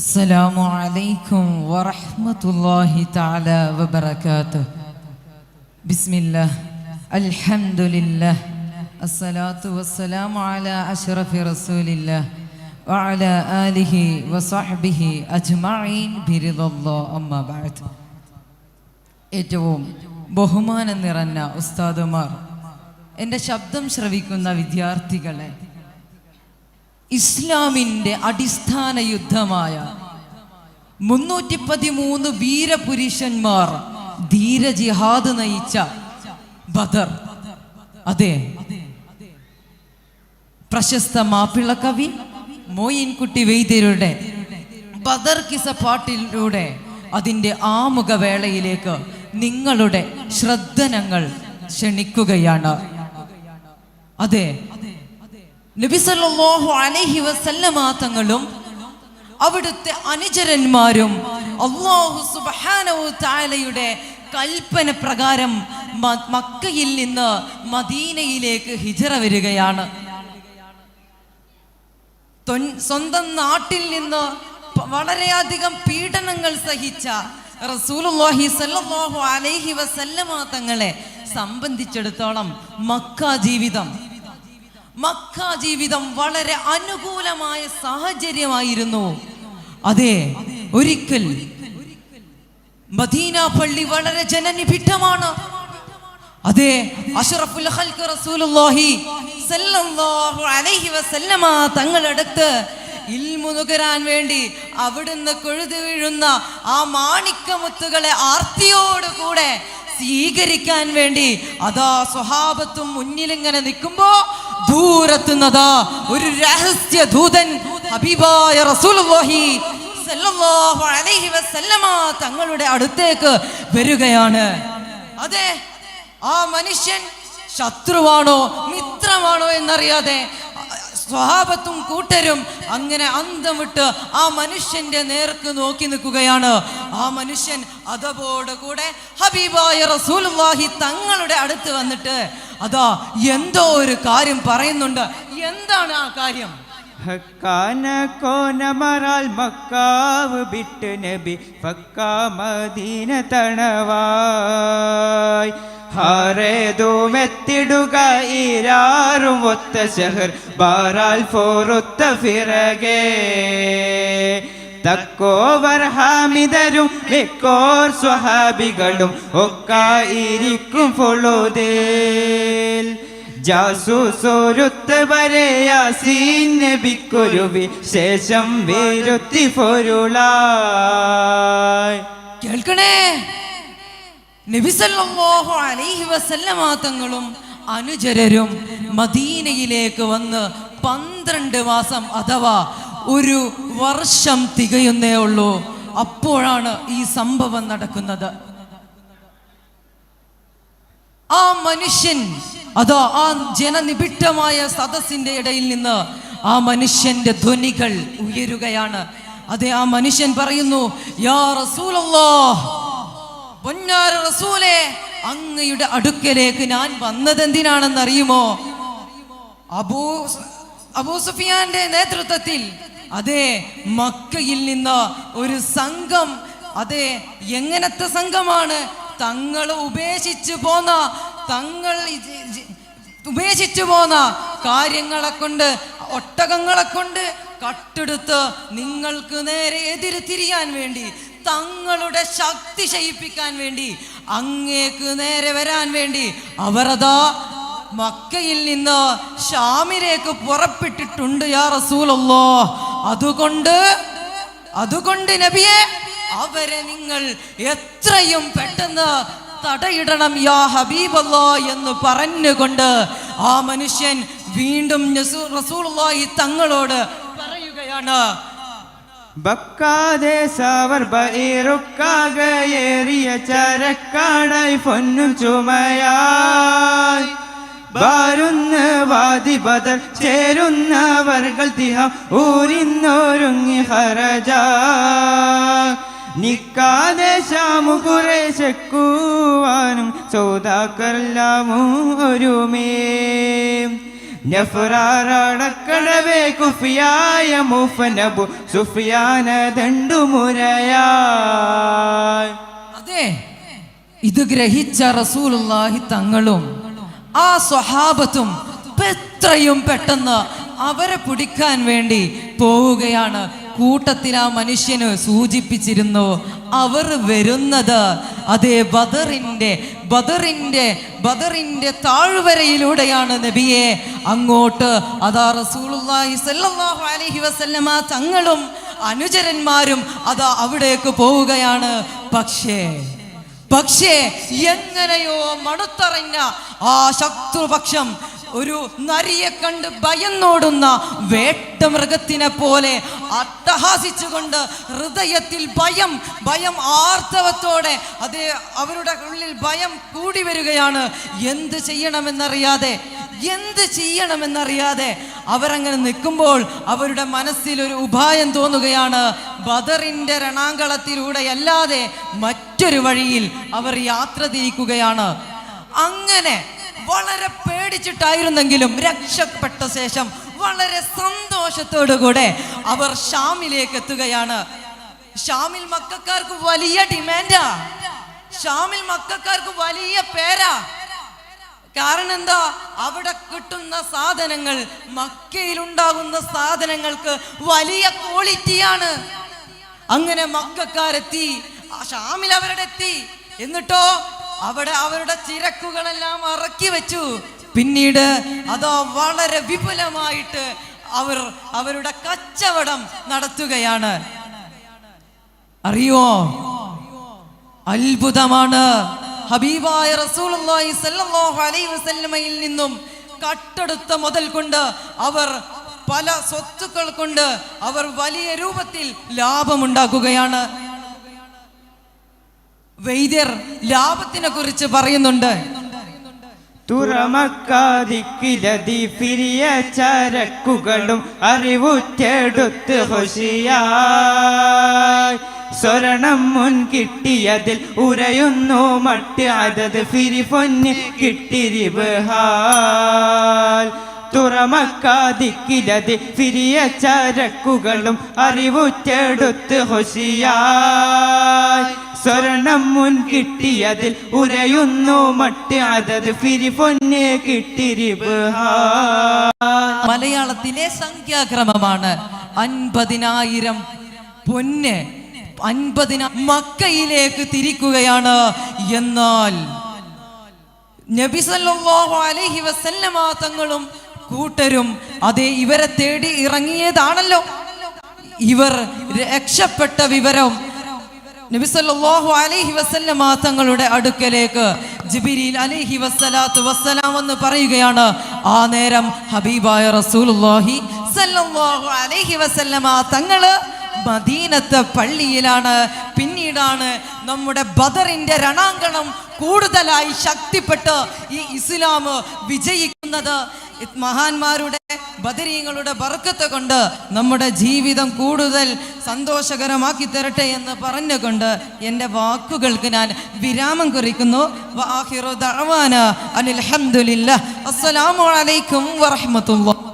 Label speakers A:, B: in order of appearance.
A: അസ്സലാമു അലൈക്കും വറഹ്മത്തുള്ളാഹി തആല വബറകാതുഹു. ബിസ്മില്ലാഹ് അൽഹംദുലില്ലാഹ് അസ്സലാത്തു വസ്സലാമു അലാ അഷ്റഫി റസൂലില്ലാഹ് വഅലാ ആലിഹി വസഹ്ബിഹി അജ്മഈൻ ബിറിദല്ലാഹ്. അമ്മാ ബഅദ്. ഏറ്റവും ബഹുമാനം നിറഞ്ഞ ഉസ്താദുമാർ, എൻ്റെ ശബ്ദം ശ്രവിക്കുന്ന വിദ്യാർത്ഥികളെ, ഇസ്ലാമിൻ്റെ അടിസ്ഥാന യുദ്ധമായ 313 വീരപുരുഷന്മാർ ധീര ജിഹാദ് നയിച്ച ബദർ, അതെ, പ്രശസ്ത മാപ്പിള കവി മോയിൻകുട്ടി വൈദ്യരുടെ ബദർ കിസ പാട്ടിലൂടെ അതിൻ്റെ ആമുഖവേളയിലേക്ക് നിങ്ങളുടെ ശ്രദ്ധ ഞങ്ങൾ ക്ഷണിക്കുകയാണ്. അതെ, നബി സല്ലല്ലാഹു അലൈഹി വസല്ലമ തങ്ങളും അവിടുത്തെ അനുചരന്മാരും അല്ലാഹു സുബ്ഹാനഹു തആലയുടെ കൽപ്പന പ്രകാരം മക്കയിൽ നിന്ന് മദീനയിലേക്ക് ഹിജ്റ വരികയാണ്. സ്വന്തം നാട്ടിൽ നിന്ന് വളരെയധികം പീഡനങ്ങൾ സഹിച്ച റസൂലുള്ളാഹി സ്വല്ലല്ലാഹു അലൈഹി വസല്ലമ തങ്ങളെ സംബന്ധിച്ചിടത്തോളം മക്ക ജീവിതം വളരെ അനുകൂലമായ സാഹചര്യമായിരുന്നു. അതെ, ഒരിക്കൽ മദീന പള്ളി വളരെ ജനനിബിഡമാണ്. അതെ, അഷ്റഫുൽ ഖൽഖ് റസൂലുള്ളാഹി സ്വല്ലല്ലാഹു അലൈഹി വസല്ലമ തങ്ങളടുത്ത് ഇൽമു നുകരാൻ വേണ്ടി അവിടുന്ന് കൊഴുതു വീഴുന്ന ആ മാണിക്കമുത്തുകളെ ആർത്തിയോടുകൂടെ സ്വീകരിക്കാൻ വേണ്ടി അതാ സ്വഹാബത്തും മുന്നിലിങ്ങനെ നിൽക്കുമ്പോ ദൂരത്തുന്നതാ ഒരു രഹസ്യ ദൂതൻ ഹബീബായ റസൂലുള്ളാഹി സ്വല്ലല്ലാഹു അലൈഹി വസല്ലമ തങ്ങളുടെ അടുത്തേക്ക് വരികയാണ്. അതെ, ആ മനുഷ്യൻ ശത്രുവാണോ മിത്രമാണോ എന്നറിയാതെ സ്വഹാബത്തും കൂട്ടരും അങ്ങനെ അന്തം വിട്ട് ആ മനുഷ്യന്റെ നേർക്ക് നോക്കി നിൽക്കുകയാണ്. ആ മനുഷ്യൻ അതോടുകൂടെ ഹബീബായ റസൂലുള്ളാഹി തങ്ങളുടെ അടുത്ത് വന്നിട്ട് അതാ എന്തോ ഒരു കാര്യം പറയുന്നുണ്ട്. എന്താണ് ആ കാര്യം?
B: മക്കാവ് വിട്ട് നബി ഫക്കാ മദീന തണവായി ഹാരേതുമെത്തിടുക ഈരാറും ഒത്ത ശഹർ ബാറാൽ ഫോറൊത്ത ഫിറകെ തക്കോവർ ഹാമിദരും മിക്കോർ സ്വഹാബികളും ഒക്കായിരിക്കും ഫൊളോദേൽ ജാസൂസോരുത്ത് വരെ യാസീൻ നബിക്കൊരു വിശേഷം വേരുത്തി പൊരുളായി.
A: കേൾക്കണേ, നബി സല്ലല്ലാഹു അലൈഹി വസല്ലമ തങ്ങളും അനുചരരും മദീനയിലേക്ക് വന്ന് 12 മാസം അഥവാ ഒരു വർഷം തികയുന്നേ ഉള്ളൂ. അപ്പോഴാണ് ഈ സംഭവം നടക്കുന്നത്. ആ മനുഷ്യൻ അതോ ആ ജനനിബിഡമായ സദസ്സിന്റെ ഇടയിൽ നിന്ന് ആ മനുഷ്യന്റെ ധ്വനികൾ ഉയരുകയാണ്. അതെ, ആ മനുഷ്യൻ പറയുന്നു, യാ റസൂലല്ലാഹ്, പൊന്നാര റസൂലേ, അങ്ങയുടെ അടുക്കലേക്ക് ഞാൻ വന്നത് എന്തിനാണെന്നറിയുമോ? അബൂ സുഫിയാന്റെ നേതൃത്വത്തിൽ അതെ മക്കയിൽ നിന്ന് ഒരു സംഘം, അതെ, എങ്ങനത്തെ സംഘമാണ്? തങ്ങൾ ഉപേക്ഷിച്ചു പോന്ന കാര്യങ്ങളെ കൊണ്ട്, ഒട്ടകങ്ങളെ കൊണ്ട് കട്ടെടുത്ത് നിങ്ങൾക്ക് നേരെ എതിര് തിരിയാൻ വേണ്ടി, തങ്ങളുടെ ശക്തി ക്ഷയിപ്പിക്കാൻ വേണ്ടി, അങ്ങേക്ക് നേരെ വരാൻ വേണ്ടി അവരതാ മക്കയിൽ നിന്ന് ഷാമിലേക്ക് പുറപ്പെട്ടിട്ടുണ്ട് യാ റസൂലല്ലാഹ്. അതുകൊണ്ട് നബിയെ, അവരെ നിങ്ങൾ എത്രയും പെട്ടെന്ന് തടയിടണം യാ ഹബീബല്ലാഹ് എന്ന് പറഞ്ഞുകൊണ്ട് ആ മനുഷ്യൻ വീണ്ടും റസൂലുള്ളാഹി തങ്ങളോട് പറയുകയാണ്,
B: ബക്കാതെ സവർ ബൈറുക്കാകയേറിയ ചരക്കാടായി പൊന്നും ചുമയായി ബാരുന്ന വാദി ബദർ ചേരുന്നവർകൾ തിഹ ഊരിന്നൊരുങ്ങി ഹറജ നിക്കാതെ ശാമു കുറേശക്കുവാനും സൗദാക്കരെല്ലാമോ ഒരുമേ നഫ്രാറടക്കടവേ കുഫിയായ മുഫനബു സുഫിയാന ദണ്ടുമുരയായി.
A: അതെ, ഇത് ഗ്രഹിച്ച റസൂലുള്ളാഹി തങ്ങളും ആ സ്വഹാബത്തും എത്രയും പെട്ടെന്ന് അവരെ പിടിക്കാൻ വേണ്ടി പോവുകയാണ്. കൂട്ടത്തിൽ ആ മനുഷ്യന് സൂചിപ്പിച്ചിരുന്നു, അവർ വരുന്നത് അതേ ബദറിന്റെ താഴ്വരയിലൂടെയാണ് നബിയെ. അങ്ങോട്ട് അതാ റസൂലുള്ളാഹി സ്വല്ലല്ലാഹു അലൈഹി വസല്ലമ തങ്ങളും അനുചരന്മാരും അതാ അവിടേക്ക് പോവുകയാണ്. പക്ഷേ എങ്ങനെയോ മടുത്തറിഞ്ഞ ആ ശത്രുപക്ഷം ഒരു നരിയെ കണ്ട് ഭയന്നോടുന്ന വേട്ടമൃഗത്തിനെ പോലെ അട്ടഹാസിച്ചുകൊണ്ട് ഹൃദയത്തിൽ ഭയം ആർത്തവത്തോടെ അതേ അവരുടെ ഉള്ളിൽ ഭയം കൂടി വരികയാണ്. എന്ത് ചെയ്യണമെന്നറിയാതെ അവരങ്ങനെ നിൽക്കുമ്പോൾ അവരുടെ മനസ്സിൽ ഒരു ഉപായം തോന്നുകയാണ്. ബദറിന്റെ രണാങ്കളത്തിലൂടെ അല്ലാതെ മറ്റൊരു വഴിയിൽ അവർ യാത്ര തിരിക്കുകയാണ്. അങ്ങനെ വളരെ പേടിച്ചിട്ടായിരുന്നെങ്കിലും രക്ഷപ്പെട്ട ശേഷം വളരെ സന്തോഷത്തോടുകൂടെ അവർ ഷാമിലേക്ക് എത്തുകയാണ്. ഷാമിൽ മക്കക്കാർക്ക് വലിയ ഡിമാൻഡാ, ഷാമിൽ മക്കക്കാർക്ക് വലിയ പേരാ. കാരണം എന്താ? അവിടെ കിട്ടുന്ന സാധനങ്ങൾ മക്കയിൽ ഉണ്ടാകുന്ന സാധനങ്ങൾക്ക് വലിയ ക്വാളിറ്റിയാണ്. അങ്ങനെ മക്കക്കാരെത്തി, ഷാമിൽ അവരുടെ എത്തി. എന്നിട്ടോ അവിടെ അവരുടെ ചിരക്കുകളെല്ലാം ഇറക്കി വെച്ചു. പിന്നീട് അതോ വളരെ വിപുലമായിട്ട് അവരുടെ കച്ചവടം നടത്തുകയാണ്. അറിയോ, അത്ഭുതമാണ്. ഹബീബായ റസൂലുള്ളാഹി സ്വല്ലല്ലാഹു അലൈഹി വസല്ലമയിൽ നിന്നും കട്ടെടുത്ത മുതൽ കൊണ്ട് അവർ പല സ്വത്തുക്കൾ കൊണ്ട് അവർ വലിയ രൂപത്തിൽ ലാഭമുണ്ടാക്കുകയാണ്. വൈദ്യർ ലാഭത്തിനെ കുറിച്ച് പറയുന്നുണ്ട്.
B: തുറമക്കാതിക്കിലതി ഫിരിയ ചരക്കുകളും അറിവുറ്റെടുത്ത് ഹുഷിയായി. സ്വർണം മുൻ കിട്ടിയതിൽ ഉരയുന്നു മറ്റ് അതത് ഫിരി പൊന്ന് കിട്ടിരിബഹാൽ. തുറമക്കാതിക്കിലതി ഫിരിയ ചരക്കുകളും അറിവുറ്റെടുത്ത് ഹുഷിയായി. സ്വർണം മുൻ കിട്ടിയതിൽ ഉരയുന്നു മറ്റ് അതത് ഫിരി പൊന്ന് കിട്ടിരിബഹാൽ.
A: മലയാളത്തിലെ സംഖ്യാക്രമമാണ് 50,000 പൊന്ന് 50,000 മക്കയിലേക്ക് തിരിക്കുകയാണ്. എന്നാൽ നബി സല്ലല്ലാഹു അലൈഹി വസല്ലമ തങ്ങളും കൂട്ടരും അതേ ഇവരെ തേടി ഇറങ്ങിയതാണല്ലോ. ഇവർ രക്ഷപ്പെട്ട വിവരം നബി സല്ലല്ലാഹു അലൈഹി വസല്ലമ തങ്ങളുടെ അടുക്കലേക്ക് ജിബ്രീൽ അലൈഹി വസ്സലാത്തു വസ്സലാം എന്ന് പറയുകയാണ്. ആ നേരം ഹബീബായ റസൂലുള്ളാഹി സല്ലല്ലാഹു അലൈഹി വസല്ലമ തങ്ങള് മദീനത്തെ പള്ളിയിലാണ്. പിന്നീടാണ് നമ്മുടെ ബദറിന്റെ രണാങ്കണം കൂടുതലായി ശക്തിപ്പെട്ട് ഈ ഇസ്ലാം വിജയിക്കുന്നത്. മഹാന്മാരുടെ ബദരീങ്ങളുടെ ബർക്കത്ത് കൊണ്ട് നമ്മുടെ ജീവിതം കൂടുതൽ സന്തോഷകരമാക്കി തരട്ടെ എന്ന് പറഞ്ഞുകൊണ്ട് എൻ്റെ വാക്കുകൾക്ക് ഞാൻ വിരാമം കുറിക്കുന്നു. വആഖിറു ദഅവാന അനിൽ ഹംദുലില്ലാഹ്. അസ്സലാമു അലൈക്കും വറഹ്മത്തുള്ളാഹി.